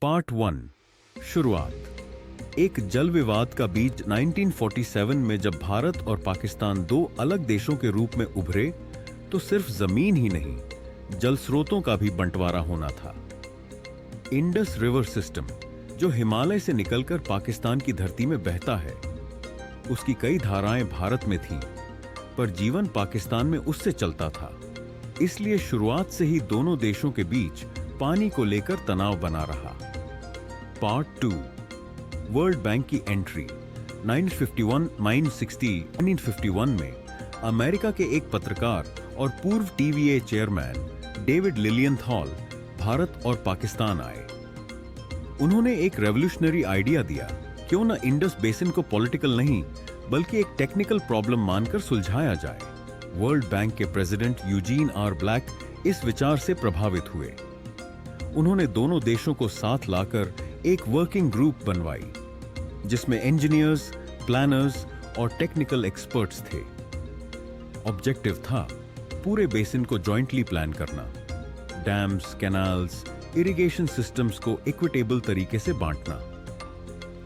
Part 1 शुरुआत। एक जल विवाद का बीज 1947 में जब भारत और पाकिस्तान दो अलग देशों के रूप में उभरे तो सिर्फ जमीन ही नहीं, जल स्रोतों का भी बंटवारा होना था। इंडस रिवर सिस्टम, जो हिमालय से निकलकर पाकिस्तान की धरती में बहता है, उसकी कई धाराएं भारत में थीं, पर जीवन पाकिस्तान में उससे चलता था। इसलिए शुरुआत से ही दोनों देशों के बीच पानी को लेकर तनाव बना रहा। पार्ट 2 वर्ल्ड बैंक की एंट्री। 1951 में अमेरिका के एक पत्रकार और पूर्व टीवीए चेयरमैन डेविड लिलियंथॉल भारत और पाकिस्तान आए। उन्होंने एक रेवोल्यूशनरी आइडिया दिया, क्यों न इंडस बेसिन को पॉलिटिकल नहीं बल्कि एक टेक्निकल प्रॉब्लम मानकर सुलझाया जाए। वर्ल्ड बैंक के प्रेसिडेंट यूजीन आर ब्लैक इस विचार से प्रभावित हुए। उन्होंने दोनों देशों को साथ लाकर एक वर्किंग ग्रुप बनवाई, जिसमें इंजीनियर्स, प्लानर्स और टेक्निकल एक्सपर्ट्स थे। ऑब्जेक्टिव था पूरे बेसिन को जॉइंटली प्लान करना, डैम्स, कैनाल्स, इरिगेशन सिस्टम्स को इक्विटेबल तरीके से बांटना।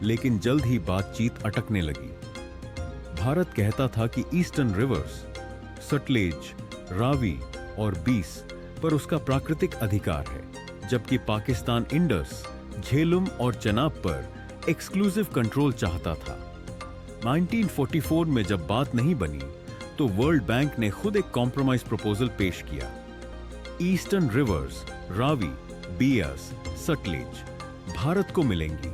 लेकिन जल्द ही बातचीत अटकने लगी। भारत कहता था कि ईस्टर्न रिवर्स सतलेज, रावी और बीस पर उसका प्राकृतिक अधिकार है, जबकि पाकिस्तान इंडस, झेलम और चेनाब पर एक्सक्लूसिव कंट्रोल चाहता था। 1944 में जब बात नहीं बनी तो वर्ल्ड बैंक ने खुद एक कॉम्प्रोमाइज प्रपोजल पेश किया। ईस्टर्न रिवर्स रावी, बियास, सतलेज भारत को मिलेंगी।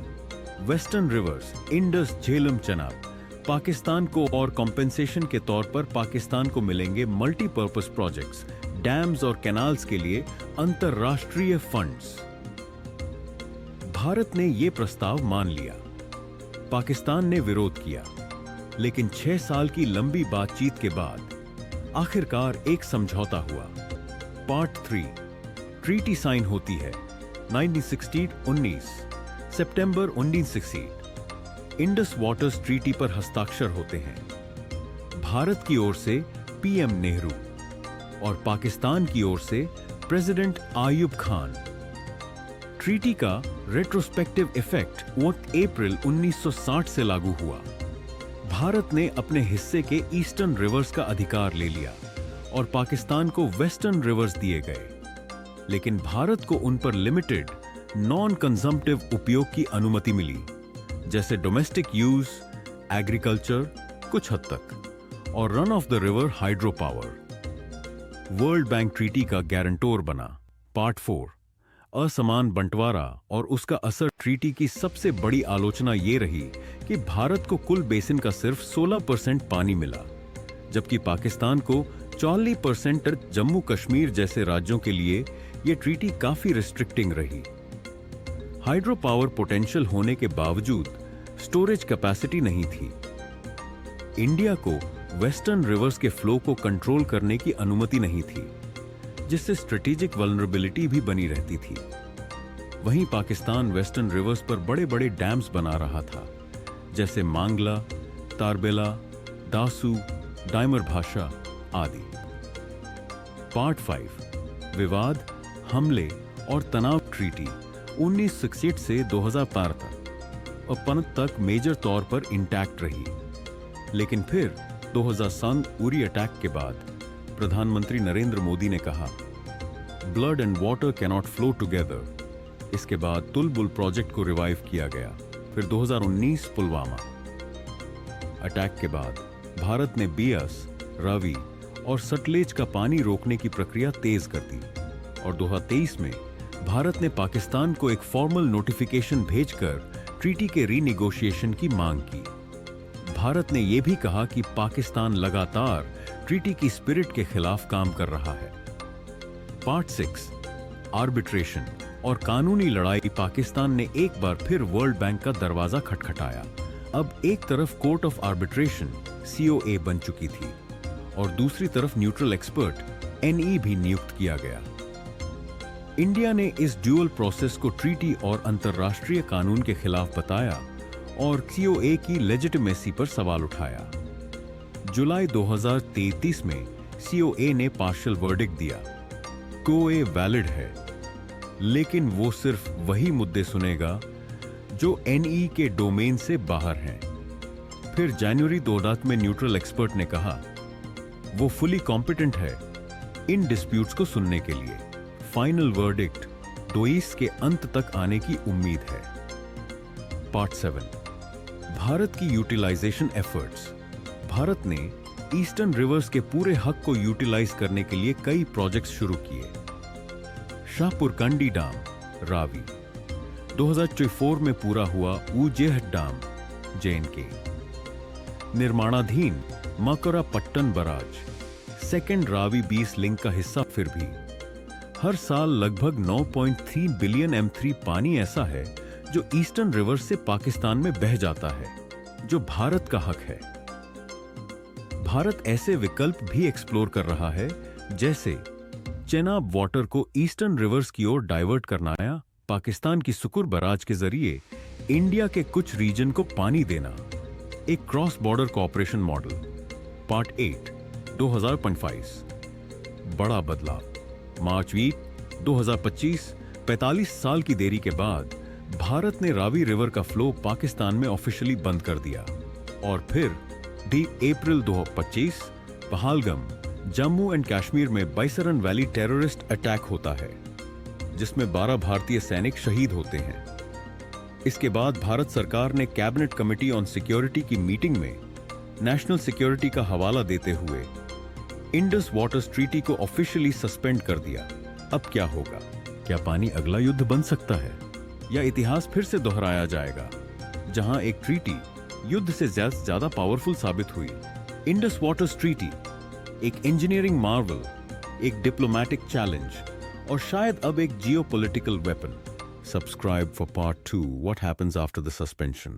Western rivers Indus, Jhelum, Chenab Pakistan को, और कॉम्पेंसेशन के तौर पर पाकिस्तान को मिलेंगे मल्टीपर्पज प्रोजेक्ट्स, डैम्स और कैनाल्स के लिए अंतरराष्ट्रीय फंड्स। भारत ने यह प्रस्ताव मान लिया। पाकिस्तान ने विरोध किया, लेकिन 6 साल की लंबी बातचीत के बाद आखिरकार एक समझौता हुआ। पार्ट 3 ट्रीटी साइन होती है 1919 सितंबर 1960। इंडस वाटर्स ट्रीटी पर हस्ताक्षर होते हैं। भारत की ओर से पीएम नेहरू और पाकिस्तान की ओर से प्रेसिडेंट आयुब खान। ट्रीटी का रेट्रोस्पेक्टिव इफेक्ट 1 अप्रैल 1960 से लागू हुआ। भारत ने अपने हिस्से के ईस्टर्न रिवर्स का अधिकार ले लिया और पाकिस्तान को वेस्टर्न रिवर्स दिए गए, लेकिन भारत को उन पर लिमिटेड नॉन कंजम्पटिव उपयोग की अनुमति मिली, जैसे डोमेस्टिक यूज, एग्रीकल्चर कुछ हद तक, और run of the river hydro power. World bank treaty का गारंटोर बना। पार्ट 4 असमान बंटवारा और उसका असर। ट्रीटी की सबसे बड़ी आलोचना यह रही कि भारत को कुल बेसिन का सिर्फ 16% पानी मिला, जबकि पाकिस्तान को 40%। जम्मू कश्मीर जैसे राज्यों के लिए यह ट्रीटी काफी रिस्ट्रिक्टिंग रही। हाइड्रो पावर पोटेंशियल होने के बावजूद स्टोरेज कैपेसिटी नहीं थी। इंडिया को वेस्टर्न रिवर्स के फ्लो को कंट्रोल करने की अनुमति नहीं थी, जिससे स्ट्रेटेजिक वल्नरेबिलिटी भी बनी रहती थी। वहीं पाकिस्तान वेस्टर्न रिवर्स पर बड़े बड़े डैम्स बना रहा था, जैसे मांगला, तारबेला, दासू, डायमर भाषा आदि। पार्ट 5 विवाद, हमले और तनाव। ट्रीटी 1968 से 2012 तक और पंत तक मेजर तौर पर इंटैक्ट रही, लेकिन फिर 2007 उरी अटैक के बाद प्रधानमंत्री नरेंद्र मोदी ने कहा, blood and water cannot flow together. इसके बाद तुलबुल प्रोजेक्ट को रिवाइव किया गया। फिर 2019 पुलवामा अटैक के बाद भारत ने बियास, रावी और सतलेज का पानी रोकने की प्रक्रिया तेज कर दी, और 2023 में भारत ने पाकिस्तान को एक फॉर्मल नोटिफिकेशन भेजकर ट्रीटी के रीनिगोशिएशन की मांग की। भारत ने यह भी कहा कि पाकिस्तान लगातार ट्रीटी की स्पिरिट के खिलाफ काम कर रहा है। पार्ट 6 आर्बिट्रेशन और कानूनी लड़ाई। पाकिस्तान ने एक बार फिर वर्ल्ड बैंक का दरवाजा खटखटाया। अब एक तरफ कोर्ट ऑफ आर्बिट्रेशन COA बन चुकी थी और दूसरी तरफ न्यूट्रल एक्सपर्ट NE भी नियुक्त किया गया। इंडिया ने इस ड्यूअल प्रोसेस को ट्रीटी और अंतर्राष्ट्रीय कानून के खिलाफ बताया और COA की लेजिटिमेसी पर सवाल उठाया। जुलाई 2033 में COA ने पार्शियल वर्डिक्ट दिया, COA वैलिड है। लेकिन वो सिर्फ वही मुद्दे सुनेगा जो एनई के डोमेन से बाहर हैं। फिर जनवरी 2000 में न्यूट्रल एक्सपर्ट ने कहा वो फुली कॉम्पिटेंट है इन डिस्प्यूट्स को सुनने के लिए। फाइनल वर्डिक्ट 2022 के अंत तक आने की उम्मीद है। पार्ट 7, भारत की यूटिलाइजेशन एफर्ट्स। भारत ने ईस्टर्न रिवर्स के पूरे हक को यूटिलाइज करने के लिए कई प्रोजेक्ट्स शुरू किए। शाहपुरकंडी डैम, रावी। 2004 में पूरा हुआ ऊजेह डैम, JNK। निर्माणाधीन मकरापट्टन बराज, सेकेंड रावी 20 लिंक का हिस्सा। फिर भी हर साल लगभग 9.3 बिलियन M3 पानी ऐसा है जो ईस्टर्न रिवर्स से पाकिस्तान में बह जाता है, जो भारत का हक है। भारत ऐसे विकल्प भी एक्सप्लोर कर रहा है, जैसे चेनाब वाटर को ईस्टर्न रिवर्स की ओर डाइवर्ट करना या पाकिस्तान की सुकुर बराज के जरिए इंडिया के कुछ रीजन को पानी देना। एक cross border cooperation model. Part 8, 2025। बड़ा बदलाव। मार्च वीक 2025। 45 साल की देरी के बाद भारत ने रावी रिवर का फ्लो पाकिस्तान में ऑफिशियली बंद कर दिया। और फिर अप्रैल 2025 पहलगाम, जम्मू एंड कश्मीर में बैसरन वैली टेररिस्ट अटैक होता है, जिसमें 12 भारतीय सैनिक शहीद होते हैं। इसके बाद भारत सरकार ने कैबिनेट कमेटी ऑन सिक्योरिटी की मीटिंग में नेशनल सिक्योरिटी का हवाला देते हुए इंडस वाटर्स ट्रीटी को ऑफिशियली सस्पेंड कर दिया। अब क्या होगा? क्या पानी अगला युद्ध बन सकता है, या इतिहास फिर से दोहराया जाएगा, जहां एक ट्रीटी युद्ध से ज्यादा पावरफुल साबित हुई? इंडस वाटर्स ट्रीटी एक इंजीनियरिंग मार्वल, एक डिप्लोमैटिक चैलेंज और शायद अब एक geopolitical weapon. Subscribe for part 2, what happens after the suspension.